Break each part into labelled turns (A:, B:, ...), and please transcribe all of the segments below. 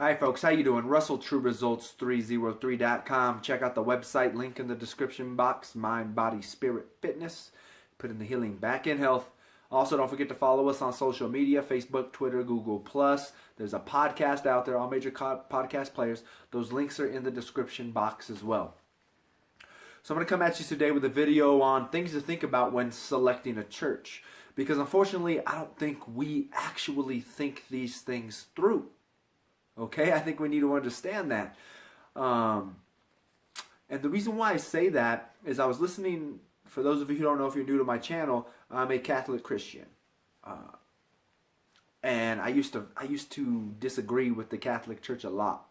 A: Hi folks, how you doing? RussellTrueResults303.com. Check out the website, link in the description box. Mind, body, spirit, fitness. Putting the healing back in health. Also, don't forget to follow us on social media, Facebook, Twitter, Google+. There's a podcast out there, all major podcast players. Those links are in the description box as well. So I'm going to come at you today with a video on things to think about when selecting a church. Because unfortunately, I don't think we actually think these things through. Okay, I think we need to understand that. And the reason why I say that is I was listening, for those of you who don't know, if you're new to my channel, I'm a Catholic Christian. And I used to disagree with the Catholic Church a lot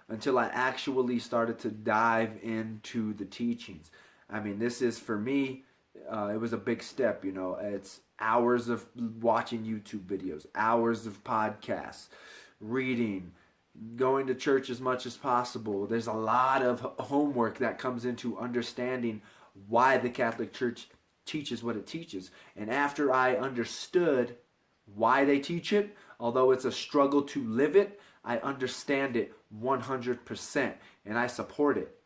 A: until I actually started to dive into the teachings. I mean, this is, for me, it was a big step, you know. It's hours of watching YouTube videos, hours of podcasts, reading, going to church as much as possible. There's a lot of homework that comes into understanding why the Catholic Church teaches what it teaches. And after I understood why they teach it, although it's a struggle to live it, I understand it 100% and I support it.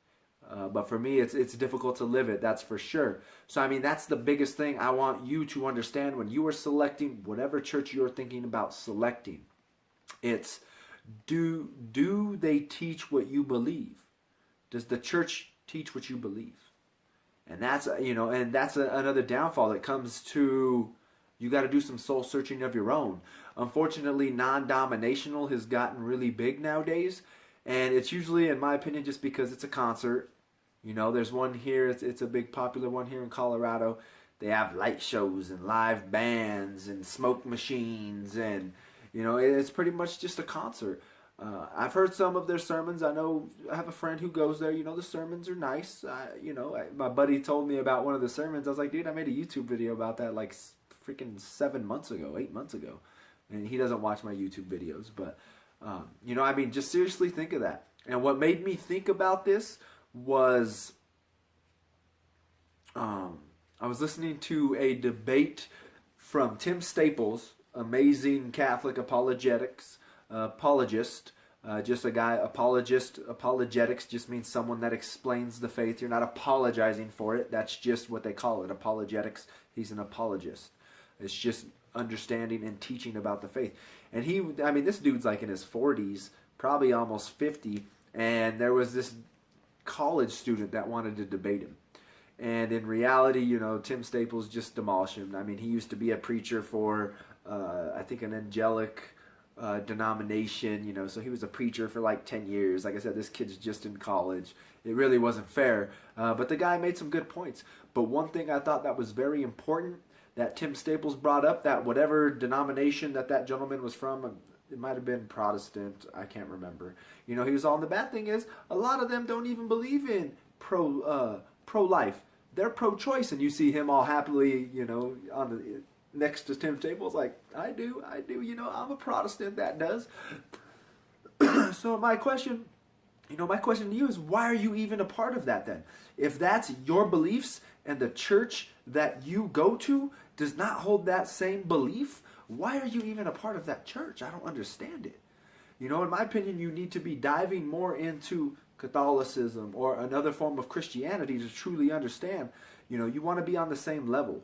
A: But for me, it's difficult to live it, that's for sure. So, I mean, that's the biggest thing I want you to understand when you are selecting whatever church you're thinking about selecting. It's, do they teach what you believe? Does the church teach what you believe? And that's, another downfall that comes to, you got to do some soul searching of your own. Unfortunately, non-denominational has gotten really big nowadays. And it's usually, in my opinion, just because it's a concert. You know, there's one here, it's a big popular one here in Colorado. They have light shows and live bands and smoke machines, and, you know, it's pretty much just a concert. I've heard some of their sermons. I have a friend who goes there. You know, the sermons are nice. My buddy told me about one of the sermons. I was like, dude, I made a YouTube video about that like freaking 8 months ago. And he doesn't watch my YouTube videos, but I mean, just seriously think of that. And what made me think about this was I was listening to a debate from Tim Staples, amazing Catholic apologist, just a guy, apologetics just means someone that explains the faith. You're not apologizing for it. That's just what they call it, apologetics. He's an apologist. It's just understanding and teaching about the faith. And this dude's like in his 40s, probably almost 50, and there was this college student that wanted to debate him. And in reality, you know, Tim Staples just demolished him. I mean, he used to be a preacher for, I think, an angelic denomination, you know, so he was a preacher for like 10 years. Like I said, this kid's just in college. It really wasn't fair. But the guy made some good points. But one thing I thought that was very important that Tim Staples brought up, that whatever denomination that gentleman was from, it might have been Protestant, I can't remember. You know, he was all, and the bad thing is, a lot of them don't even believe in pro-life. They're pro-choice, and you see him all happily, you know, on the next to Tim Staples, like, I do, you know, I'm a Protestant that does. So my question to you is, why are you even a part of that then? If that's your beliefs and the church that you go to does not hold that same belief, why are you even a part of that church? I don't understand it. You know, in my opinion, you need to be diving more into Catholicism or another form of Christianity to truly understand. You know, you want to be on the same level.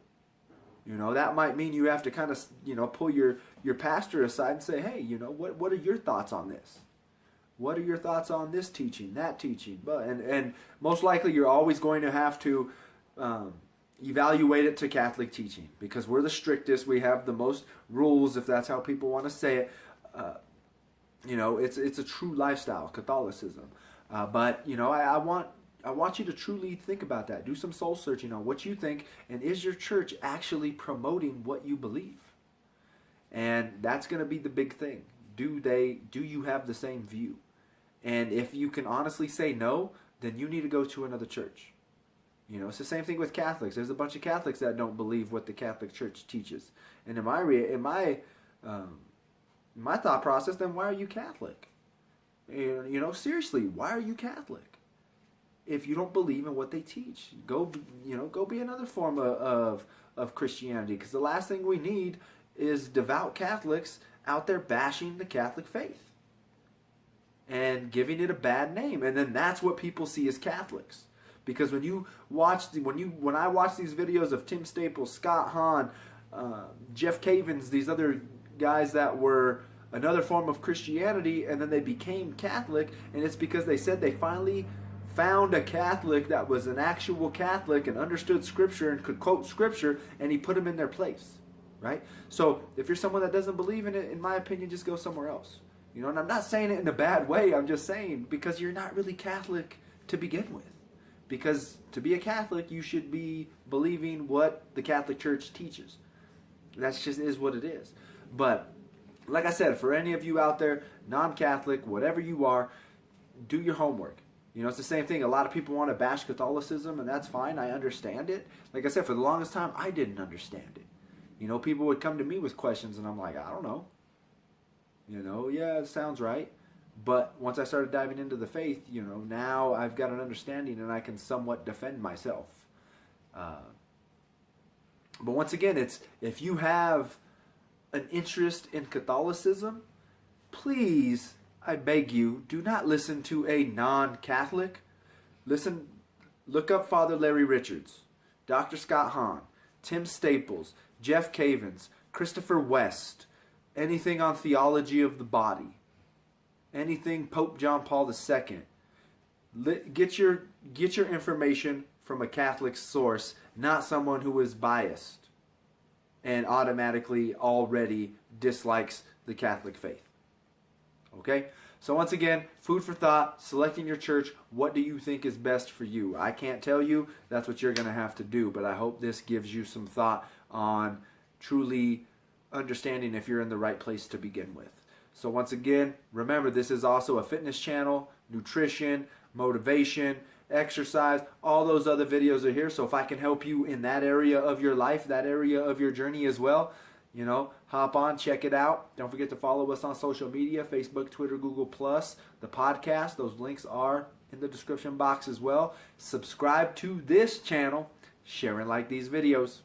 A: You know, that might mean you have to kind of, you know, pull your pastor aside and say, hey, you know, what are your thoughts on this? What are your thoughts on this teaching, that teaching? And most likely you're always going to have to evaluate it to Catholic teaching, because we're the strictest. We have the most rules, if that's how people want to say it. You know, it's a true lifestyle, Catholicism. But, you know, I want you to truly think about that. Do some soul searching on what you think, and is your church actually promoting what you believe? And that's going to be the big thing. Do you have the same view? And if you can honestly say no, then you need to go to another church. You know, it's the same thing with Catholics. There's a bunch of Catholics that don't believe what the Catholic Church teaches. And in my thought process, then why are you Catholic? You know, seriously, why are you Catholic? If you don't believe in what they teach, go be another form of Christianity. Because the last thing we need is devout Catholics out there bashing the Catholic faith. and giving it a bad name. And then that's what people see as Catholics. Because when I watch these videos of Tim Staples, Scott Hahn, Jeff Cavins, these other guys that were another form of Christianity, and then they became Catholic, and it's because they said they finally found a Catholic that was an actual Catholic and understood Scripture and could quote Scripture, and he put them in their place, right? So if you're someone that doesn't believe in it, in my opinion, just go somewhere else. You know, and I'm not saying it in a bad way. I'm just saying because you're not really Catholic to begin with. Because to be a Catholic, you should be believing what the Catholic Church teaches. That just is what it is. But like I said, for any of you out there, non-Catholic, whatever you are, do your homework. You know, it's the same thing. A lot of people want to bash Catholicism, and that's fine. I understand it. Like I said, for the longest time, I didn't understand it. You know, people would come to me with questions, and I'm like, I don't know. You know, yeah, it sounds right. But once I started diving into the faith, you know, now I've got an understanding, and I can somewhat defend myself. But once again, it's if you have an interest in Catholicism, please, I beg you, do not listen to a non-Catholic. Look up Father Larry Richards, Dr. Scott Hahn, Tim Staples, Jeff Cavins, Christopher West, anything on theology of the body, anything Pope John Paul II. Get your information from a Catholic source, not someone who is biased and automatically already dislikes the Catholic faith. Okay? So once again, food for thought, selecting your church. What do you think is best for you? I can't tell you. That's what you're going to have to do. But I hope this gives you some thought on truly understanding if you're in the right place to begin with. So once again, remember this is also a fitness channel, nutrition, motivation, exercise, all those other videos are here. So if I can help you in that area of your life, that area of your journey as well, you know, hop on, check it out. Don't forget to follow us on social media, Facebook, Twitter, Google+, the podcast. Those links are in the description box as well. Subscribe to this channel, share and like these videos.